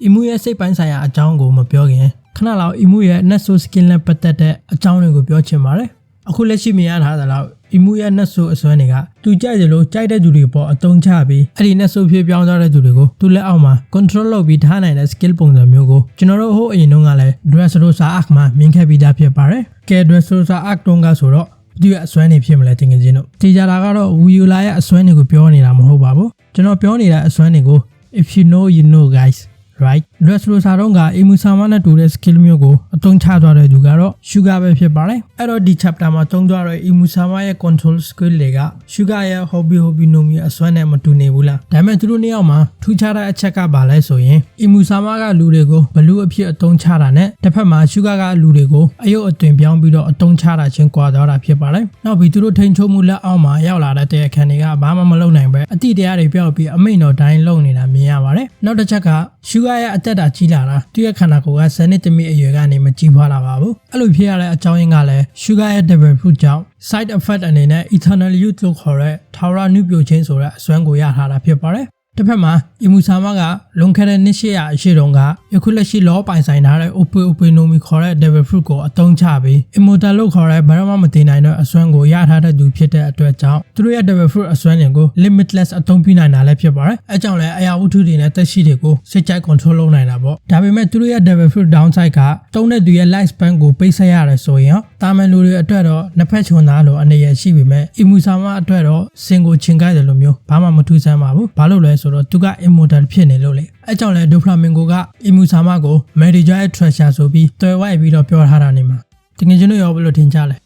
Imu ရဲ့စိတ်ပိုင်းဆိုင်ရာအကြောင်းကိုမပြောခင်ခဏလောက် Imu ရဲ့ Netso skin နဲ့ပတ်သက်တဲ့အကြောင်းတွေကိုပြောချင်ပါတယ်အခုလက်ရှိမြင်ရထားတာလောက် Imu ရဲ့ Netso အစွမ်းတွေကသူကြိုက်တယ်လို့ကြိုက်တဲ့သူတွေပေါ်အသုံးချပြီးအဲ့ဒီ Netso ဖြစ်ပြောင်းသွားတဲ့သူတွေကိုသူလက်အောက်မှာ control လုပ်ပြီးထားနိုင်တဲ့ skill ပုံစံမျိုးကိုကျွန်တော်တို့ဟိုအရင်တုန်းကလည်း Dressrosa Arc မှာမြင်ခဲ့ပြီးသားဖြစ်ပါတယ်ကဲ Dressrosa Arc တုန်းကဆိုတော့သူရဲ့အစွမ်းတွေဖြစ်မလဲတင်ငယ်ချင်းတို့တေချာတာကတော့ Wiola ရဲ့အစွမ်းတွေကိုပြောနေတာမဟုတ်ပါဘူးကျွန်တော်ပြောနေတဲ့အစွမ်းတွေကို if you know you know guys right Dressrosa တုန်းက Imu Sama နဲ့တူတဲ့ skill မျိုးကိုအသုံးချသွားတဲ့သူကတော့ Sugar ပဲဖြစ်ပါတယ်အဲ့တော့ဒီ chapter မှာသုံးသွားတဲ့ Imu Sama ရဲ့ control skill တွေက Sugar ရဲ့ hobby no မျိုးအစွမ်းနဲ့မတူနေဘူးလားဒါပေမဲ့သူတို့နှစ်ယောက်မှာထူးခြားတဲ့အချက်ကဘာလဲဆိုရင် Imu Sama ကလူတွေကိုဘလူးအဖြစ်အသုံးချတာနဲ့တစ်ဖက်မှာ Sugar ကလူတွေကိုအယုတ်အသွင်ပြောင်းပြီးတော့အသုံးချတာချင်းကွာသွားတာဖြစ်ပါတယ်နောက်ပြီးသူတို့ထိန်ချုံမှုလက်အောက်မှာရောက်လာတဲ့အခန်းတွေကဘာမှမလုပ်နိုင်ပဲအတိတရားတွေပြောက်ပြီးအမိန့်တော်တိုင်းလုပ်နေတာမြင်ရပါတယ်နောက်တစ်ချက်က Sugar ရဲ့အသက်တာကြီးလာတာသူရဲ့ခန္ဓာကိုယ်က10နှစ်တမိအရွယ်ကနေမကြီးဖွားလာပါဘူးအဲ့လိုဖြစ်ရတဲ့အကြောင်းရင်းကလည်း Sugar ရဲ့ double fruit ကြောင့် side effect အနေနဲ့ eternal youth လို့ခေါ်တဲ့ထာဝရနုပြိုခြင်းဆိုတဲ့အစွမ်းကိုရထားတာဖြစ်ပါတယ်တစ်ဖက်မှာ Imu Sama ကလွန်ခဲ့တဲ့နှစ်800အရှိတုန်းကယခုလက်ရှိလောပိုင်ဆိုင်ထားတဲ့ Ope no Mi ခေါ်တဲ့ double fruit ကိုအသုံးချပြီး immortal လို့ခေါ်တဲ့ဘာမှမသိနိုင်တဲ့အစွမ်းကိုရထားတဲ့သူဖြစ်တဲ့အတွက်ကြောင့်သူတို့ရဲ့ double fruit အစွမ်းတွေကို limitless အသုံးပြုနိုင်တာလည်းဖြစ်ပါတယ်အဲကြောင့်လည်းအရာဝတ္ထုတွေနဲ့သက်ရှိတွေကိုစိတ်ကြိုက် control လုပ်နိုင်တာပေါ့ဒါပေမဲ့သူတို့ရဲ့ double fruit downside ကတုံးတဲ့သူရဲ့ life span ကိုပိတ်ဆက်ရတယ်ဆိုရင်တာမန်လူတွေအတွက်တော့နှစ်ဖက်ချွန်သားလိုအနေရရှိပေမဲ့ Imu Sama အတွက်တော့စင်ကိုချင်ကြိုက်တယ်လို့မျိုးဘာမှမထူးဆန်းပါဘူးဘာလို့လဲဆိုတော့သူက immortal ဖြစ်နေလို့လေအဲကြောင့်လဲ Doflamingo က Imu Sama ကို Manager ရဲ့ treasure ဆိုပြီးတွယ်ဝိုက်ပြီးတော့ပြောထားတာနေမှာတကယ်ကျွန်တော်ရောဘယ်လိုထင်ကြလဲ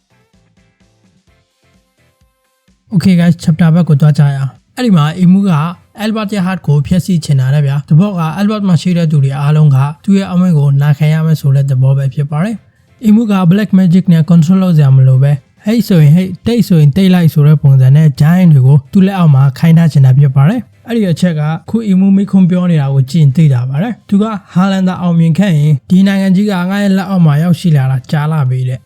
Okay guys chapter ဘက်ကိုသွားကြရအောင်အဲ့ဒီမှာ Imu က Albert ရဲ့ heart ကိုဖျက်ဆီးချင်တာလေဗျာတဘောက Albert မှာရှိတဲ့သူတွေအားလုံးကသူ့ရဲ့အမိန့်ကိုနာခံရမယ်ဆိုတဲ့သဘောပဲဖြစ်ပါတယ် Imu က black magic နဲ့ control လုပ်ကြမလို့ပဲဟိတ်ဆိုရင်ဟိတ်တိတ်ဆိုရင်တိတ်လိုက်ဆိုတဲ့ပုံစံနဲ့ giant တွေကိုသူ့လက်အောက်မှာခိုင်းထားချင်တာဖြစ်ပါတယ်အဲ့ဒီအချက်ကခု Imu မိခွန်ပြောနေတာကိုကြည့်သိတာပါတယ်သူကဟာလန်သာအောင်မြင်ခဲ့ရင်ဒီနိုင်ငံကြီးကငါ့ရဲ့လက်အောက်မှာရောက်ရှိလာတာကြားလာပြီတဲ့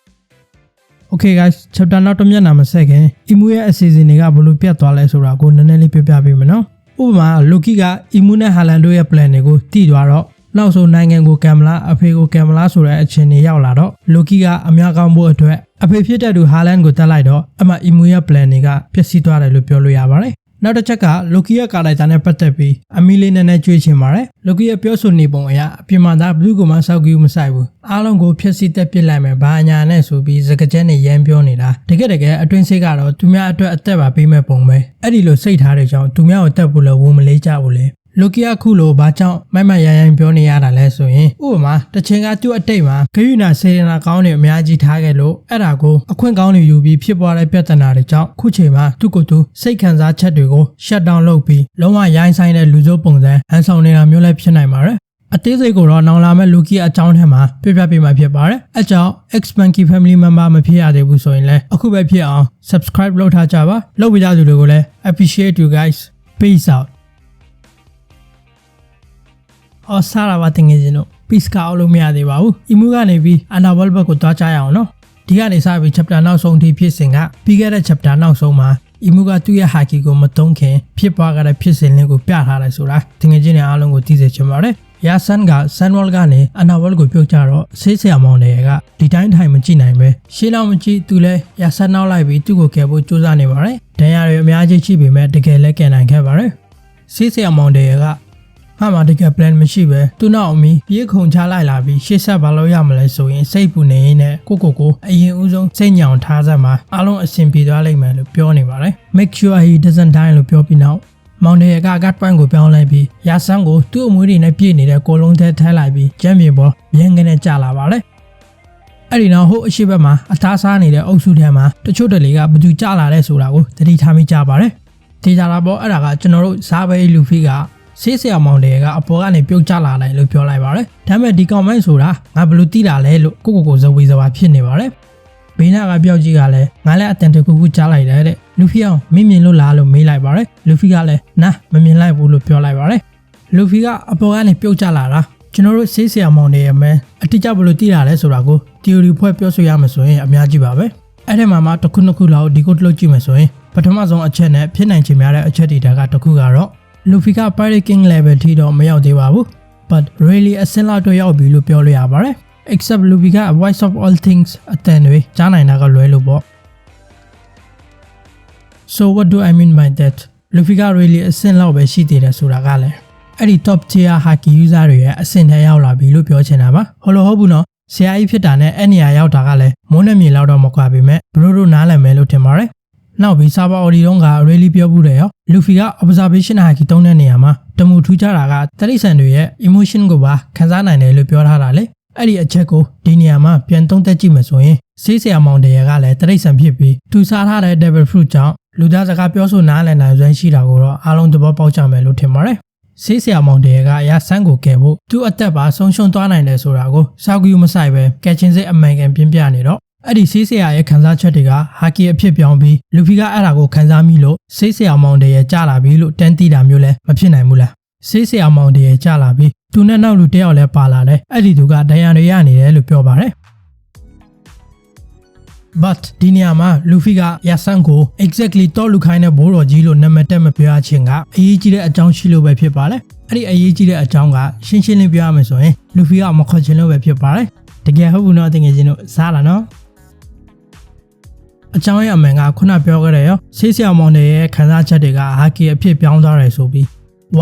Okay guys chapter နောက်တစ်မျက်နှာမဆက်ခင် Imu ရဲ့အစီအစဉ်တွေကဘလို့ပြတ်သွားလဲဆိုတာကိုနည်းနည်းလေးပြောပြပေးမယ်နော်ဥပမာ Loki က Imu နဲ့ Halan တို့ရဲ့ plan တွေကိုသိသွားတော့နောက်ဆုံးနိုင်ငံကိုကံမလားအဖေကိုကံမလားဆိုတဲ့အချိန်တွေရောက်လာတော့ Loki ကအများကောင်းဖို့အတွက်အဖေဖြစ်တဲ့သူ Halan ကိုတက်လိုက်တော့အမှ Imu ရဲ့ plan တွေကပျက်စီးသွားတယ်လို့ပြောလို့ရပါတယ်နောက်တစ်ချက်က Loki ရဲ့ကာလိုက်တာနဲ့ပတ်သက်ပြီးအမီလေးနဲ့ကြွေးချင်ပါတယ် Loki ရဲ့ပြောဆိုနေပုံအရအပြင်မှာဒါဘလူးကမှစောက်ကူးမဆိုင်ဘူးအားလုံးကိုဖျက်ဆီးတက်ပစ်လိုက်မယ်ဘာညာနဲ့ဆိုပြီးစကားကျဲနဲ့ရမ်းပြောနေတာတကယ်အတွင်းစိတ်ကတော့သူများအတွက်အသက်ပါပေးမဲ့ပုံပဲအဲ့ဒီလိုစိတ်ထားတဲ့ကြောင့်သူများကိုတက်ဖို့လည်းဝုံမလေးကြဘူးလေ Loki ကခုလိုဘာကြောင့်မိုက်မရိုင်းပြောနေရတာလဲဆိုရင်ဥပမာတချင်ကသူ့အတိတ်မှာဂယုဏစေရနာကောင်းတွေအများကြီးထားခဲ့လို့အဲ့ဒါကိုအခွင့်ကောင်းတွေယူပြီးဖြစ်ပေါ်တဲ့ပြဿနာတွေကြောင့်ခုချိန်မှာသူ့ကိုယ်သူစိတ်ခံစားချက်တွေကို shut down လုပ်ပြီးလုံးဝရိုင်းဆိုင်တဲ့လူစိုးပုံစံဟန်ဆောင်နေတာမျိုးလည်းဖြစ်နိုင်ပါတယ်အသေးစိတ်ကိုတော့နောင်လာမဲ့ Loki အကြောင်းထဲမှာပြပြပေးမှာဖြစ်ပါတယ်အကြောင်း X-Monkey Family Member မဖြစ်ရသေးဘူးဆိုရင်လည်းအခုပဲဖြစ်အောင် subscribe လုပ်ထားကြပါလုပ်ပေးကြသူတွေကိုလည်း appreciate you guys peace outအော်စားရပါတင်ငယ်ချင်းတို့ peace ကအောင်လို့မရသေးပါဘူး Imu ကနေပြီး Annabelle ဘက်ကိုသွားကြရအောင်နော်ဒီကနေစပြီး chapter နောက်ဆုံးထိဖြစ်စဉ်ကပြီးခဲ့တဲ့ chapter နောက်ဆုံးမှာ Imu ကသူ့ရဲ့ haki ကိုမတုံးခင်ဖြစ်ပွားခဲ့တဲ့ဖြစ်စဉ်လေးကိုပြထားတယ်ဆိုတာတင်ငယ်ချင်းတွေအားလုံးကိုသိစေချင်ပါတယ်Yasan က Sunwall ကနေ Annabelle ကိုပြုတ်ကြတော့ဆေးဆရာမောင်တွေကဒီတိုင်းထိုင်မကြည့်နိုင်ပဲရှင်းအောင်မကြည့်သူလဲ Yasan နောက်လိုက်ပြီးသူ့ကိုကယ်ဖို့ကြိုးစားနေပါတယ်ဒဏ်ရာတွေအများကြီးရှိပေမဲ့တကယ်လည်းကယ်နိုင်ခဲ့ပါတယ်ဆေးဆရာမောင်တွေကဟာမတကယ် plan မရှိပဲသူ့နောက်အမီပြေးခုန်ချလိုက်လာပြီးရှေ့ဆက်ဘာလို့ရမလဲဆိုရင်စိတ်ပူနေရင်းနဲ့ကိုအရင်ဦးဆုံးစိတ်ညောင်ထားစက်မှာအားလုံးအဆင်ပြေသွားလိမ့်မယ်လို့ပြောနေပါတယ် make sure he doesn't die လို့ပြောပြီးနောက်မောင်တွေက guard point ကိုပြောင်းလိုက်ပြီးရာဆန်းကိုသူ့အမွေးတွေနဲ့ပြည့်နေတဲ့ကိုလုံးထဲထည့်လိုက်ပြီးကျမ်းမြေပေါ်မြင်းကနေကျလာပါတယ်အဲ့ဒီနောက်ဟိုအရှိဘက်မှာအသားစားနေတဲ့အုပ်စုထဲမှာတချို့တလေကဘသူကျလာတဲ့ဆိုတာကိုသတိထားမိကြပါတယ်ဒေတာလာပေါ်အဲ့ဒါကကျွန်တော်တို့ဇာဘဲလူဖီကဆေးဆရာမောင်တွေကအပေါ်ကနေပြုတ်ကျလာတယ်လို့ပြောလိုက်ပါတယ်ဒါပေမဲ့ဒီ comment ဆိုတာငါဘယ်လိုသိတာလဲလို့ကိုဇဝေဇဝါဖြစ်နေပါတယ်ဘေးနာကပြောက်ကြီးကလည်းငါလည်းအတန်တကူကြားလိုက်တယ်တဲ့လူဖီအောင်မင်းမြင်လို့လားလို့မေးလိုက်ပါတယ်လူဖီကလည်းနားမမြင်လိုက်ဘူးလို့ပြောလိုက်ပါတယ်လူဖီကအပေါ်ကနေပြုတ်ကျလာတာကျွန်တော်တို့ဆေးဆရာမောင်တွေရဲ့မဲအတိအကျဘယ်လိုသိတာလဲဆိုတာကို theory ဖွဲ့ပြောဆိုရမှာဆိုရင်အများကြီးပါပဲအဲ့ဒီမှာမှတစ်ခုနှစ်ခုလောက်ဒီကိုလှုပ်ကြည့်မယ်ဆိုရင်ပထမဆုံးအချက်နဲ့ဖြစ်နိုင်ချင်များတဲ့အချက်တွေကတစ်ခုကတော့လူဖီက Pirate King level ထိတော့မရောက်သေးပါဘူးပ but really အစင်လောက်တော့ရောက်ပြီလို့ပြောလို့ရပါတယ် except Luffy က voice of all things အတန်တွေကြားနိုင်တာကလွဲလို့ပေါ့ so what do I mean by that Luffy က really အစင်လောက်ပဲရှိသေးတယ်ဆိုတာကလည်းအဲ့ဒီ top tier haki user တွေရဲ့အဆင့်ထဲရောက်လာပြီလို့ပြောချင်တာပါဟုတ်လို့ဟုတ်ဘူးနော်ဆရာကြီးဖြစ်တာနဲ့အဲ့နေရာရောက်တာကလည်းမိုးနဲ့မြေလောက်တော့မကွာပေမဲ့ဘရိုတို့နားလည်မယ်လို့ထင်ပါတယ်နောက်ပြီး server audio တုန်းက really ပြောဘူးတယ်ရော Luffy က observation haki တုံးတဲ့နေရာမှာတမှုထူးခြားတာကတရိษံတွေရဲ့ emotion ကိုပါခံစားနိုင်တယ်လို့ပြောထားတာလေအဲ့ဒီအချက်ကိုဒီနေရာမှာပြန်သုံးသပ်ကြည့်မယ်ဆိုရင်ဆေးဆရာမောင်တရကလည်းတရိษံဖြစ်ပြီးသူစားထားတဲ့ devil fruit ကြောင့်လူသားစကားပြောဆိုနားလည်နိုင်စွမ်းရှိတာကိုတော့အားလုံးသဘောပေါက်ကြမယ်လို့ထင်ပါတယ်ဆေးဆရာမောင်တရကအရာဆန်းကိုကယ်ဖို့သူ့အသက်ပါဆုံးရှုံးသွားနိုင်တယ်ဆိုတာကိုစောက်ကူမဆိုင်ပဲကယ်ချင်စိတ်အမှန်ကန်ပြင်းပြနေတော့အဲ့ဒီဆေးဆရာရဲ့ခံစားချက်တွေကဟာကီအဖြစ်ပြောင်းပြီးလူဖီကအဲ့ဒါကိုခံစားမိလို့ဆေးဆရာမောင်တရကြာလာပြီလို့တန်းတီးတာမျိုးလည်းမဖြစ်နိုင်ဘူးလားဆေးဆရာမောင်တရကြာလာပြီးသူနဲ့နောက်လူတယောက်လည်းပါလာတယ်အဲ့ဒီသူကဒဏ်ရာတွေရနေတယ်လို့ပြောပါတယ် but ဒီနေရာမှာလူဖီကယာဆန်ကို exactly တော့လူခိုင်းတဲ့ဘိုးတော်ကြီးလို့နာမည်တက်မပြောချင်းကအရေးကြီးတဲ့အကြောင်းရှိလို့ပဲဖြစ်ပါတယ်အဲ့ဒီအရေးကြီးတဲ့အကြောင်းကရှင်းရှင်းလင်းပြောရမယ်ဆိုရင်လူဖီကမခေါ်ချင်လို့ပဲဖြစ်ပါတယ်တကယ်ဟုတ်ဘူးနော်တကယ်ချင်းတို့စားလာနော်အကြောင်းရဲ့အမှန်ကခုနပြောခဲ့တဲ့ရောဆေးဆရာမောင်ရဲ့ခံစားချက်တွေကဟာကီအဖြစ်ပြောင်းသွားတယ်ဆိုပြီး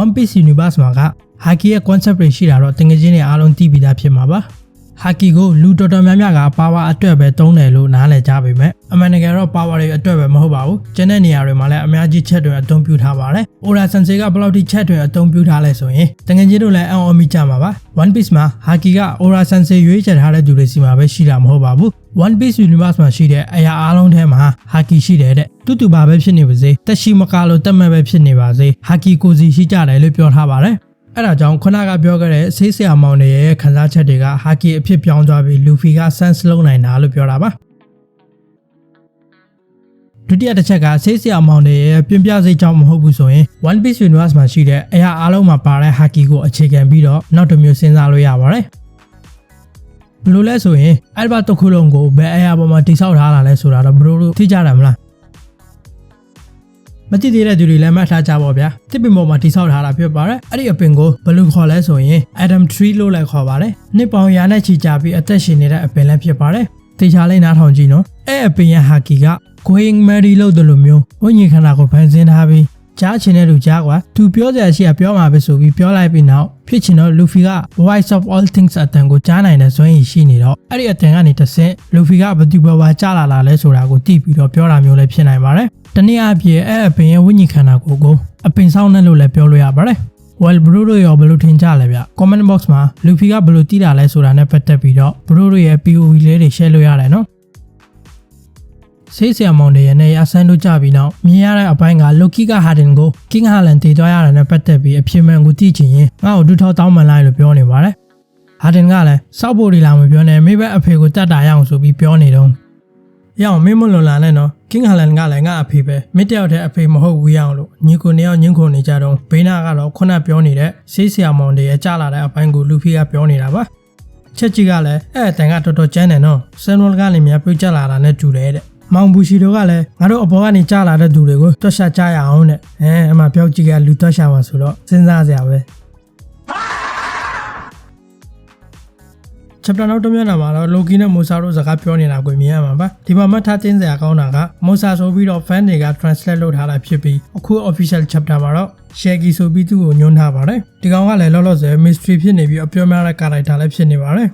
One Piece Universe မှာကဟာကီရဲ့ concept တွေရှိတာတော့တကယ်ချင်းတွေအားလုံးသိပြီးသားဖြစ်မှာပါဟာကီကိုလူတော်တော်များများကပါဝါအတွက်ပဲသုံးတယ်လို့နားလည်ကြပေမဲ့အမှန်တကယ်တော့ပါဝါတွေအတွက်ပဲမဟုတ်ပါဘူးကျန်တဲ့နေရာတွေမှာလည်းအများကြီးချက်တွေအသုံးပြုထားပါတယ်။ Oda Sensei ကဘယ်လောက်ထိချက်တွေအသုံးပြုထားလဲဆိုရင်တကယ်ချင်းတို့လည်းအံ့ဩမိကြမှာပါ။ One Piece မှာဟာကီက Oda Sensei ရွေးချယ်ထားတဲ့သူတွေစီမှာပဲရှိတာမဟုတ်ပါဘူး။ One Piece Universe မှာရှိတဲ့အရာအားလုံးထဲမှာဟာကီရှိတယ်တဲ့။တူတူပါပဲဖြစ်နေပါစေ။တက်ရှိမကလို့တက်မဲ့ပဲဖြစ်နေပါစေ။ဟာကီကိုစီရှိကြတယ်လို့ပြောထားပါတယ်။အဲ့ဒါကြောင့်ခုနကပြောခဲ့တဲ့ဆေးဆရာမောင်တွေရဲ့ခံစားချက်တွေကဟာကီအဖြစ်ပြောင်းသွားပြီးလူဖီက sense လုံးနိုင်တာလို့ပြောတာပါဒုတိယတစ်ချက်ကဆေးဆရာမောင်တွေရဲ့ပြင်းပြစိတ်ကြောင့်မဟုတ်ဘူးဆိုရင် One Piece Universe မှာရှိတဲ့အရာအားလုံးမှာပါတဲ့ဟာကီကိုအခြေခံပြီးတော့နောက်တစ်မျိုးစဉ်းစားလို့ရပါတယ်ဘယ်လိုလဲဆိုရင်အဲ့ဘာတစ်ခုလုံးကိုဘယ်အရာပေါ်မှာတိစောက်ထားတာလဲဆိုတာတော့ဘယ်လိုသိကြတယ်မလားမသိသေးတဲ့သူတွေလည်းမှတ်ထားကြပါဗျာတစ်ပင်ပေါ်မှာတိဆောက်ထားတာဖြစ်ပါတယ်အဲ့ဒီအပင်ကိုဘယ်လိုခေါ်လဲဆိုရင် Adam Tree လို့လည်းခေါ်ပါတယ်နှစ်ပေါင်းရာနဲ့ချီကြာပြီးအသက်ရှင်နေတဲ့အပင်လည်းဖြစ်ပါတယ်တေချာလေးနားထောင်ကြည့်နော်အဲ့အပင်ရဲ့ဟာကီက Going Merry လို့တယ်လို့မျိုးဝိညာဉ်ခန္ဓာကိုဖန်ဆင်းထားပြီးကြားချင်တဲ့လူကြားကွာသူပြောစရာရှိတာပြောမှာပဲဆိုပြီးပြောလိုက်ပြီးနောက်ဖြစ်ချင်တော့ Luffy က Voice of All Things အတန်ကိုကြားနိုင်တဲ့စွမ်းရည်ရှိနေတော့အဲ့ဒီအတန်ကနေတစ်ဆင့် Luffy ကဘယ်သူဘဝကြားလာလဲဆိုတာကိုသိပြီးတော့ပြောတာမျိုးလည်းဖြစ်နိုင်ပါတယ်တနည်းအားဖြင့်အဲ့အပင်ရဲ့ဝိညာဉ်ခန္ဓာကိုယ်ကိုအပင်ဆောင်နဲ့လို့လည်းပြောလို့ရပါတယ် Well bro တို့ရောဘယ်လိုထင်ကြလဲဗျ comment box မှာ Luffy ကဘယ်လိုသိတာလဲဆိုတာနဲ့ပတ်သက်ပြီးတော့ bro တို့ရဲ့ POV လေးတွေ share လုပ်ရတယ်နော်ဆေးဆရာမောင်တွေရဲ့နေရာဆန်းတို့ကြပြီးနောက်မြင်ရတဲ့အပိုင်းက Loki က Harden ကို King Harlan တည်သွားရတာနဲ့ပတ်သက်ပြီးအဖြစ်မှန်ကိုသိချင်ရင်ငါ့ကိုဒုထောက်တောင်းမှန်လိုက်လို့ပြောနေပါတယ် Harden ကလည်းစောက်ဖို့ဒီလာမပြောနဲ့မိဘအဖေကိုတတ်တာရအောင်ဆိုပြီးပြောနေတော့ရအောင်မင်းမလွန်လာနဲ့နော် King Harlan ကလည်းငါအဖေပဲမင်းတယောက်တည်းအဖေမဟုတ်ဘူးရအောင်လို့ညီကိုနေအောင်ညှင်းခုန်နေကြတော့ဘေးနာကတော့ခုနပြောနေတဲ့ဆေးဆရာမောင်တွေရဲ့ကြားလာတဲ့အပိုင်းကို Luffy ကပြောနေတာပါချက်ကြီးကလည်းအဲ့အတန်ကတော်တော်ကျန်းတယ်နော် Samuel ကလည်းများပြကြလာတာနဲ့တူတယ်တဲ့မောင်ဘူရှီတို့ကလည်းငါတို့အပေါ်ကနေကြားလာတဲ့သူတွေကိုတွက်ရှာကြရအောင်တဲ့အမှပြောကြည့်ကလူတွက်ရှာမှာဆိုတော့စဉ်းစားစရာပဲ chapter နောက်တစ်မျက်နှာမှာတော့ Loki နဲ့ Mosa တို့စကားပြောနေတာကိုမြင်ရမှာပါဒီမှာမှတ်ထားသိစရာကောင်းတာက Mosa ဆိုပြီးတော့ fan တွေက translate လုပ်ထားတာဖြစ်ပြီးအခု official chapter မှာတော့ Shaggy ဆိုပြီးသူ့ကိုညွှန်းထားပါတယ်ဒီကောင်ကလည်းလောလောဆယ် mystery ဖြစ်နေပြီးအပြောများတဲ့ character လည်းဖြစ်နေပါတယ်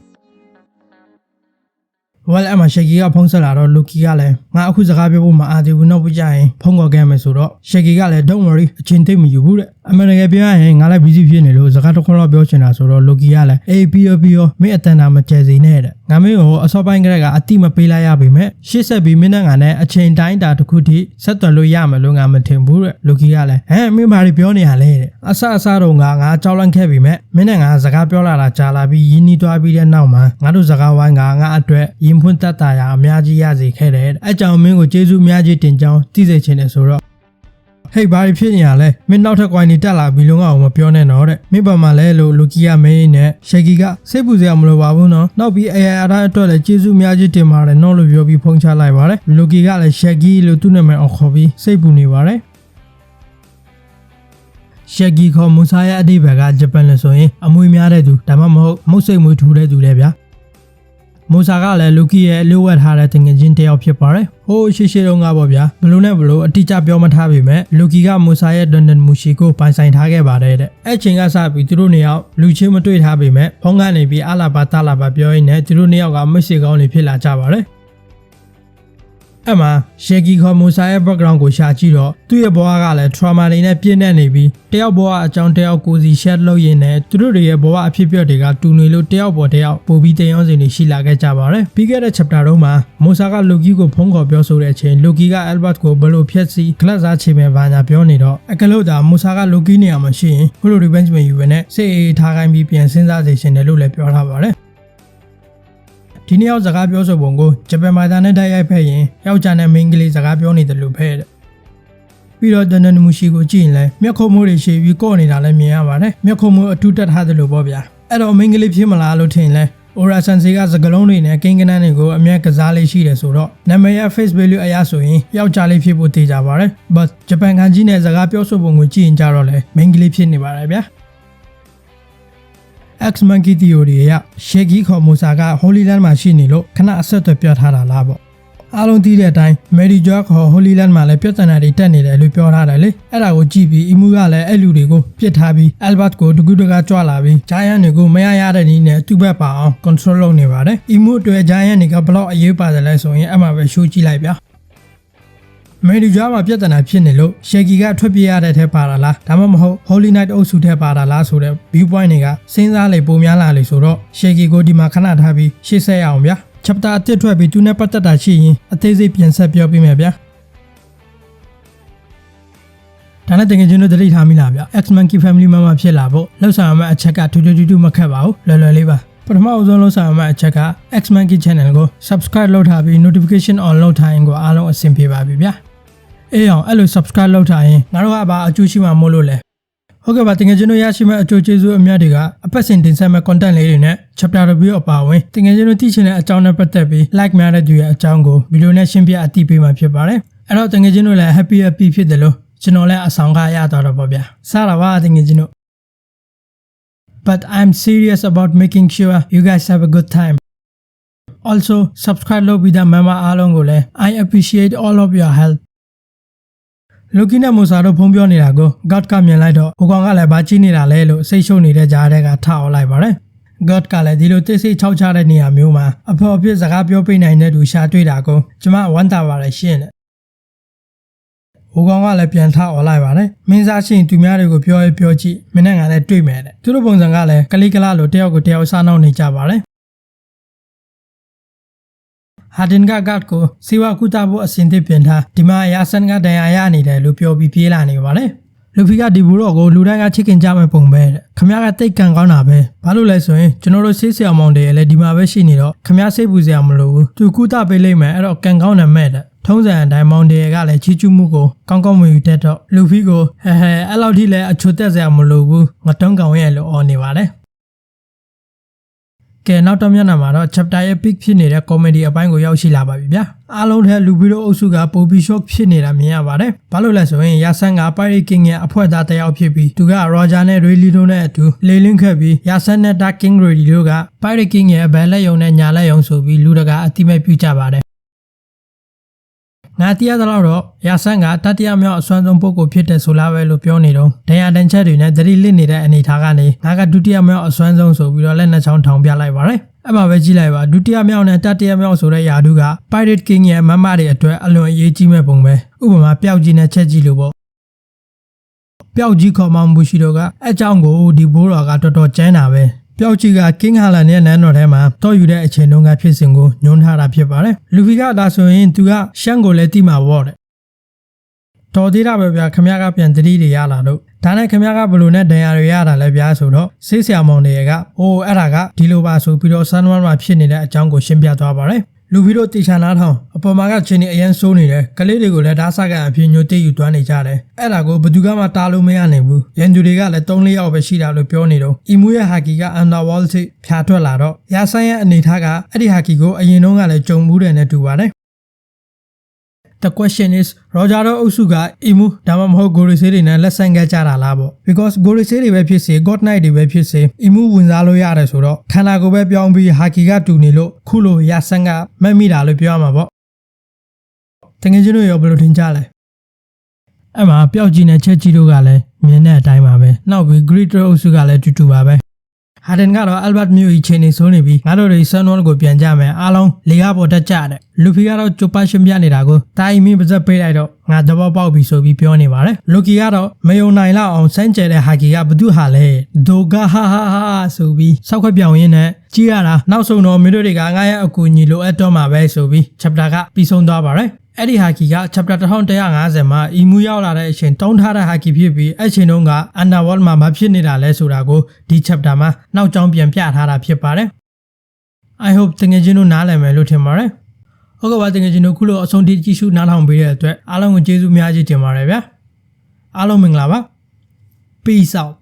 Well အမShaggy ကဖုန်းဆက်လာတော့ Loki ကလည်းငါအခုစကားပြောဖို့မအားသေးဘူးနောက်ပြကြရင်ဖုန်းခေါ်ခဲ့မယ်ဆိုတော့ Shaggy ကလည်း Don't worry အချိန်သိမ့်မယူဘူးတဲ့အမေရိကန်ပြောရရင်ငါလည်း busy ဖြစ်နေလို့စကားတစ်ခွန်းတော့ပြောချင်တာဆိုတော့ Loki ကလည်းအေးပြီးရောမင်းအတန်တာမကျဲစီနဲ့တဲ့ငါမင်းကိုအစောပိုင်းကတည်းကအတိမပေးလိုက်ရပေမဲ့ရှေ့ဆက်ပြီးမင်းနဲ့ငါနဲ့အချိန်တိုင်းတာတစ်ခုထိဆက်သွယ်လို့ရမယ်လို့ငါမထင်ဘူးတဲ့ Loki ကလည်းမင်းဘာတွေပြောနေရလဲတဲ့အစတော့ငါကြောက်လန့်ခဲ့ပြီမဲ့မင်းနဲ့ငါစကားပြောလာတာကြာလာပြီးရင်းနှီးသွားပြီးတဲ့နောက်မှာငါတို့စကားဝိုင်းကငါအတွက်ရင်ဖွင့်တတ်တာရအများကြီးရစေခဲ့တယ်အဲကြောင့်မင်းကိုကျေးဇူးအများကြီးတင်ကြောင်းသိစေချင်တယ်ဆိုတော့ဟေးဘာဖြစ်နေရလဲမင်းနောက်ထပ် coin တွေတက်လာပြီးလုံးအောင်မပြောနဲ့တော့တဲ့မင်းဘာမှလဲလို့ Loki ကမင်းနဲ့ Shaggy ကစိတ်ပူစရာမလိုပါဘူးနော်နောက်ပြီးအရာအတွက်လည်းကျေးဇူးအများကြီးတင်ပါတယ်နော်လို့ပြောပြီးဖုန်းချလိုက်ပါတယ် Loki ကလည်း Shaggy လို့သူ့နာမည်အောင်ခေါ်ပြီးစိတ်ပူနေပါတယ် ရှက်ဂီခေါ်မူဆာရဲ့အတိဘက်ကဂျပန်လို့ဆိုရင်အမွေများတဲ့သူဒါမှမဟုတ်မုတ်စိတ်မွေးထူတဲ့သူတွေဗျာမူဆာကလည်းလူကီရဲ့အလို့ဝတ်ထားတဲ့တငယ်ချင်းတစ်ယောက်ဖြစ်ပါတယ်ဟိုးရှိတုန်းကပေါ့ဗျာဘလို့နဲ့ဘလို့အတိအကျပြောမထားပေမဲ့လူကီကမူဆာရဲ့ဒွန်ဒန်မူရှိကိုပိုင်ဆိုင်ထားခဲ့ပါတယ်တဲ့အဲ့ချိန်ကစပြီးသူတို့နှစ်ယောက်လူချင်းမတွေ့ထားပေမဲ့ဖုန်းကနေပြီးအလာပါတလာပါပြောရင်းနဲ့သူတို့နှစ်ယောက်ကမိတ်ဆွေကောင်းတွေဖြစ်လာကြပါတယ်အဲ့မှာရှယ်ဂီခေါ်မူဆာရဲ့ background ကိုရှာကြည့်တော့သူ့ရဲ့ဘဝကလည်း trauma တွေနဲ့ပြည့်နေနေပြီးတယောက်ဘဝအကြောင်းတယောက်ကိုစီ share လုပ်ရင်းနဲ့သူတို့တွေရဲ့ဘဝအဖြစ်အပျက်တွေကတူနေလို့တယောက်ပေါ်တယောက်ပို့ပြီးတင်ရောစင်တွေရှိလာခဲ့ကြပါတယ်ပြီးခဲ့တဲ့ chapter တုန်းမှာမူဆာကလူကီကိုဖုန်းခေါ်ပြောဆိုတဲ့အချိန်လူကီက Albert ကိုဘယ်လိုဖျက်ဆီး glass စားချေမဲ့ဘာညာပြောနေတော့အကလို့ဒါမူဆာကလူကီနေရာမှာရှိရင်ခုလို revenge မယူဘဲနဲ့စိတ်အေးထားခိုင်းပြီးပြန်စဉ်းစားစေချင်တယ်လို့လည်းပြောထားပါတယ်ဒီနေ့ရောက်စကားပြောဆိုပုံကိုဂျပန်ဘာသာနဲ့တိုက်ရိုက်ဖက်ရင်ယောက်ျားနဲ့မိန်းကလေးစကားပြောနေတယ်လို့ဖက်တဲ့ပြီးတော့ဒန်ဒန်မူရှိကိုကြည့်ရင်လည်းမျက်ခုံးမိုးတွေရှည်ပြီးကော့နေတာလည်းမြင်ရပါတယ်မျက်ခုံးမိုးအတူတက်ထားတယ်လို့ပေါ့ဗျာအဲ့တော့မိန်းကလေးဖြစ်မလားလို့ထင်လဲအိုရာဆန်စီကစကလုံးတွေနဲ့ကိန်းကနန်းတွေကိုအမြဲကစားလေးရှိတယ်ဆိုတော့နာမည်ရ face value အရဆိုရင်ယောက်ျားလေးဖြစ်ဖို့တည်ကြပါတယ် but ဂျပန်ခန်းကြီးနဲ့စကားပြောဆိုပုံကိုကြည့်ရင်ကြတော့လဲမိန်းကလေးဖြစ်နေပါတယ်ဗျာX-Monkey Theory အရရှယ်ဂီခေါ်မူဆာက Holy Land မှာရှိနေလို့ခဏအဆက်အသွယ်ပြထားတာလားပေါ့အားလုံးသိတဲ့အတိုင်း Mary Jo ခေါ် Holy Land မှာလည်းပြဿနာတွေတက်နေတယ်လို့ပြောထားတယ်လေအဲ့ဒါကိုကြည့်ပြီးအီမူကလည်းအဲ့လူတွေကိုပြစ်ထားပြီး Albert ကိုတကူတကကြွလာပြီး Giant တွေကိုမရရတဲ့နည်းနဲ့သူ့ဘက်ပါအောင် control လုပ်နေပါတယ်အီမူအတွက် Giant တွေကဘလောက်အရေးပါတယ်လဲဆိုရင်အဲ့မှာပဲရှိုးကြည့်လိုက်ဗျာမေဒီဂျာမှာပြဿနာဖြစ်နေလို့ရှယ်ဂီကထွက်ပြေးရတဲ့ထဲပါတာလားဒါမှမဟုတ် Holy Night အုပ်စုထဲပါတာလားဆိုတဲ့ view point တွေကစဉ်းစားလေပုံများလာလေဆိုတော့ရှယ်ဂီကိုဒီမှာခဏထားပြီးရှေ့ဆက်ရအောင်ဗျာ chapter အတစ်ထွက်ပြီးသူနဲ့ပတ်သက်တာရှိရင်အသေးစိတ်ပြန်ဆက်ပြောပြမယ်ဗျာဒါနဲ့တကယ်ချင်းတို့သတိထားမိလားဗျာ X-Monkey Family Member ဖြစ်လာဖို့လှုပ်ဆောင်ရမယ့်အချက်ကထူးထူးမခက်ပါဘူးလွယ်လွယ်လေးပါပထမအဆုံးလှုပ်ဆောင်ရမယ့်အချက်က X-Monkey Channel ကို subscribe လုပ်ထားပြီး notification on လုပ်ထားရင်ကိုအားလုံးအဆင်ပြေပါပြီဗျာအေးအောင်အဲ့လို subscribe လုပ်ထားရင်ငါတို့ကဘာအကျိုးရှိမှာမို့လို့လဲဟုတ်ကဲ့ပါတကယ်ချင်းတို့ရရှိမဲ့အကျိုးကျေးဇူးအများတွေကအပတ်စဉ်တင်ဆက်မဲ့ content လေးတွေနဲ့ chapter review အပါအဝင်တကယ်ချင်းတို့သိချင်တဲ့အကြောင်းနဲ့ပတ်သက်ပြီး like များတဲ့သူရဲ့အကြောင်းကိုဗီဒီယိုနဲ့ရှင်းပြအသိပေးမှာဖြစ်ပါတယ်အဲ့တော့တကယ်ချင်းတို့လည်း happy ဖြစ်တယ်လို့ကျွန်တော်လည်းအဆောင်ကရတော့ပေါ့ဗျာစားတာပါတကယ်ချင်းတို့ but I'm serious about making sure you guys have a good time also subscribe လုပ်ပြီးသား member အားလုံးကိုလည်း I appreciate all of your helpလူကီနဲ့မူဆာတို့ဖုံးပြောနေတာကို God ကမြင်လိုက်တော့ဟိုကောင်ကလည်းဘာကြည့်နေတာလဲလို့စိတ်ရှုပ်နေတဲ့ကြားထဲကထအောင်လိုက်ပါတယ် God ကလည်းဒီလိုတိတ်ဆိတ်ခြောက်ချတဲ့နေရာမျိုးမှာအဖော်အဖြစ်စကားပြောပြနိုင်တဲ့သူရှာတွေ့တာကိုကျမဝမ်းသာပါတယ်ရှင်းတဲ့ဟိုကောင်ကလည်းပြန်ထအောင်လိုက်ပါတယ်မင်းစားရှင်သူများတွေကိုပြောရပြောကြည့်မင်းနဲ့ငါလည်းတွေ့မယ်တဲ့သူတို့ပုံစံကလည်းကလေးကလာလို့တယောက်ကိုတယောက်စားနှောက်နေကြပါတယ်ဟာဒင်ကဂတ်ကိုစီဝါကူတာဖို့အစဉ်သစ်ပြင်ထားဒီမှာရာဆန်ကဒဏ်ရာရနေတယ်လို့ပြောပြီးပြေးလာနေပါလေလူဖီကဒီဘူတော့ကိုလူတိုင်းကချစ်ခင်ကြမဲ့ပုံပဲတဲ့ခမရကတိတ်ကန်ကောင်းတာပဲဘာလို့လဲဆိုရင်ကျွန်တော်တို့ဆေးဆရာမောင်တွေလည်းဒီမှာပဲရှိနေတော့ခမရစိတ်ပူစရာမလိုဘူးသူကူတာပေးလိုက်မယ်အဲ့တော့ကန်ကောင်းတယ်မဲ့တဲ့ထုံးစံအတိုင်းမောင်တွေကလည်းချီချူးမှုကိုကောင်းကောင်းမယူတတ်တော့လူဖီကိုဟဲအဲ့လောက်ထိလည်းအချိုတက်စရာမလိုဘူးငတုံးကောင်ရဲ့လို့အော်နေပါလေကဲနောက်တော့မျက်နှာမှာတော့ chapter ရဲ့ peak ဖြစ်နေတဲ့ comedy အပိုင်းကိုရောက်ရှိလာပါပြီဗျာအားလုံးထဲလူပြီးတော့အုပ်စုကပိုပြီး shock ဖြစ်နေတာမြင်ရပါတယ်ဘာလို့လဲဆိုရင်ယာဆန်က Pirate King ရဲ့အဖွဲ့သားတစ်ယောက်ဖြစ်ပြီးသူက Roger နဲ့ Rayleigh တို့နဲ့အတူလေလင်းခဲ့ပြီးယာဆန်နဲ့ Dark King Rayleigh တို့က Pirate King ရဲ့ဘယ်လက်ယုံနဲ့ညာလက်ယုံဆိုပြီးလူတကာအတိမဲ့ပြုကြပါတယ်ငါတရားသလောက်တော့ရာဆန်ကတတိယမြောက်အစွမ်းဆုံးပုဂ္ဂိုလ်ဖြစ်တဲ့ဆိုလားပဲလို့ပြောနေတော့ဒဏ်ရာတန်ချက်တွေနဲ့သတိလစ်နေတဲ့အနေထားကနေငါကဒုတိယမြောက်အစွမ်းဆုံးဆိုပြီးတော့လက်နှစ်ချောင်းထောင်ပြလိုက်ပါတယ်အဲ့မှာပဲကြည့်လိုက်ပါဒုတိယမြောက်နဲ့တတိယမြောက်ဆိုတဲ့ယာတုက Pirate King ရဲ့မမတွေအတွက်အလွန်အရေးကြီးမဲ့ပုံပဲဥပမာပျောက်ကြီးနဲ့ချက်ကြီးလို့ပေါ့ပျောက်ကြီးခေါ်မှမူရှိတော့ကအကြောင်းကိုဒီဘိုးတော်ကတော်တော်ကျန်းတာပဲပျောက်ကြီးက King Harlan ရဲ့နန်းတော်ထဲမှာတော့ယူတဲ့အချိန်တုန်းကဖြစ်စဉ်ကိုညွှန်းထားတာဖြစ်ပါတယ်လူဖီကဒါဆိုရင်သူကရှမ်းကိုလည်းတိမှာပေါ့တဲ့တော်သေးတာပဲဗျာခမရကပြန်တတိတွေရလာတော့ဒါနဲ့ခမရကဘလို့နဲ့ဒဏ်ရာတွေရတာလဲဗျာဆိုတော့ဆေးဆရာမောင်တွေကအိုးအဲ့ဒါကဒီလိုပါဆိုပြီးတော့ဆန်ဝမ်မှာဖြစ်နေတဲ့အကြောင်းကိုရှင်းပြသွားပါတယ်လူဖီတို့တေချာနာထောင်အပေါ်မှာကချင်းနေအရန်ဆိုးနေတယ်ကလေးတွေကိုလည်းဓာတ်ဆကန်အဖြစ်ညှို့တိတ်ယူသွားနေကြတယ်အဲ့ဒါကိုဘယ်သူမှတားလို့မရနိုင်ဘူးရန်သူတွေကလည်း3-4ယောက်ပဲရှိတာလို့ပြောနေတော့အီမူရဲ့ဟာကီက Underworld ထိဖြာထွက်လာတော့ရာဆိုင်ရဲ့အနေထားကအဲ့ဒီဟာကီကိုအရင်တုန်းကလည်းကြုံမှုတယ်နဲ့တူပါတယ် The question is Roger တို့အုပ်စုက Imu ဒါမှမဟုတ် Gorisei တွေနဲ့လက်ဆံခဲ့ကြတာလားပေါ့ because Gorisei တွေပဲဖြစ်စေ God Knight တွေပဲဖြစ်စေ Imu ဝင်စားလို့ရတယ်ဆိုတော့ခန္ဓာကိုယ်ပဲပြောင်းပြီး Haki ကတူနေလို့ခုလိုရဆန်ကမက်မိတာလို့ပြောရမှာပေါ့တကယ်ချင်းတို့ရောဘယ်လိုထင်ကြလဲအဲ့မှာပျောက်ကြီးနဲ့ချက်ကြီးတို့ကလည်းမြင်တဲ့အတိုင်းပါပဲနောက်ပြီး Great အုပ်စုကလည်းတူပါပဲဟာဒန်ကတော့ Albert မျိုးကြီးချိန်နေဆိုနေပြီးငါတို့တွေ Sunwon ကိုပြန်ကြမယ်အားလုံးလေကားပေါ်တက်ကြတယ်လူဖီကတော့ကျိုပါရှင်ပြနေတာကိုတာအီမီပါဇက်ပေးလိုက်တော့ငါသဘောပေါက်ပြီဆိုပြီးပြောနေပါတယ်လူကီကတော့မယုံနိုင်လောက်အောင်စမ်းကြဲတဲ့ဟာကီကဘသူဟာလဲဒိုဂါဟာဟာဟာဆိုပြီးစောက်ခွက်ပြောင်ရင်းနဲ့ကြီးရတာနောက်ဆုံးတော့မင်းတို့တွေကငါရဲ့အကူအညီလိုအပ်တော့မှာပဲဆိုပြီး chapter ကပြီးဆုံးသွားပါတယ်အဲ့ဒီဟာကီက chapter 1150မှာ Imu ရောက်လာတဲ့အချိန်တောင်းထားတဲ့ဟာကီဖြစ်ပြီးအဲ့ချိန်တုန်းက Underworld မှာမဖြစ်နေတာလဲဆိုတာကိုဒီ chapter မှာနောက်ကြောင်းပြန်ပြထားတာဖြစ်ပါတယ် I hope တကယ်ချင်းတို့နားလည်မယ်လို့ထင်ပါတယ်ဟုတ်ကဲ့ပါတကယ်ချင်းတို့ခုလိုအဆုံးထိကြည့်ရှုနားထောင်ပေးတဲ့အတွက်အားလုံးကိုကျေးဇူးများကြီးတင်ပါတယ်ဗျာအားလုံးမင်္ဂလာပါ Peace out